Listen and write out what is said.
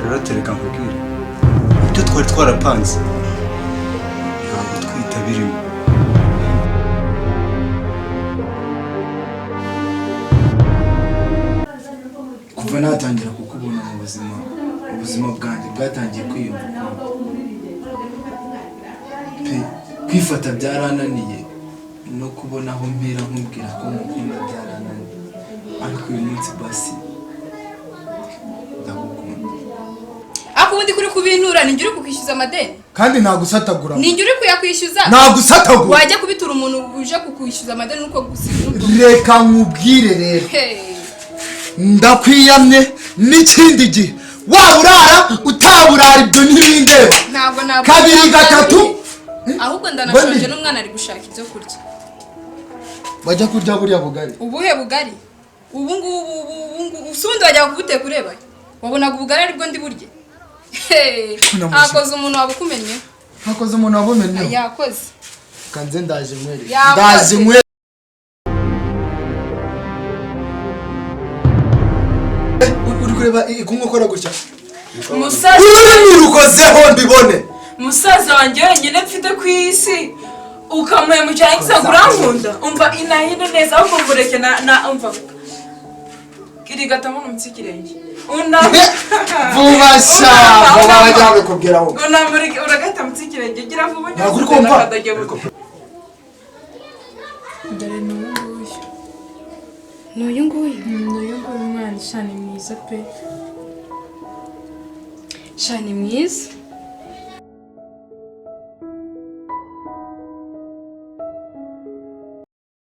rero tereka nkubwire ibyo twari twarapanze ntabwo twita birimo. kuva natangira kukubona mu ubuzima bwanjye bwatangiye kwiyumva pe kwifata byarananiye no kubona aho mpera nkubwira ko mukunda byarananiye, ariko uyu munsi basi ndagukunda. Akubundi kuri kubintura ninjye uri kukwishyuza amadeni kandi nagusatagura ninjye uri kuyakwishyuza nagusatagura wajya kubitura umuntu uje kukwishyuza amadeni nuko gusiga. Reka nkubwire rero ndakwiyamye n'ikindi gihe waba urara utaburara ibyo ntibindeba kabiri gatatu ahubwo ndanashonje n'umwana ari gushaka ibyo kurya. Bajya kurya buriya bugari. Ubuhe bugari? Ubu usundi wajya kubuteka ureba wabonaga ubugari aribwo ndi burye. Hakoze umuntu wabukumenye. Hakoze umuntu wabumenye. Yakoze. Kanze ndaje mwere. Ndaje mwere. Uri kureba ikumukora gutya. Musaza urukozeho mbibone. Musaza wanjye wenyine mfite ku isi ukamuye mu cyane gisagurankunda umva inahino neza aho kumureke na umva kiri gatamo n'umutsikirenge una vubasha baba bajya kubwiraho una muri uragata mutsikirenge gira vuba nyakuri kumva ndare n'uyu nguyu umwana shani mwiza pe shani mwiza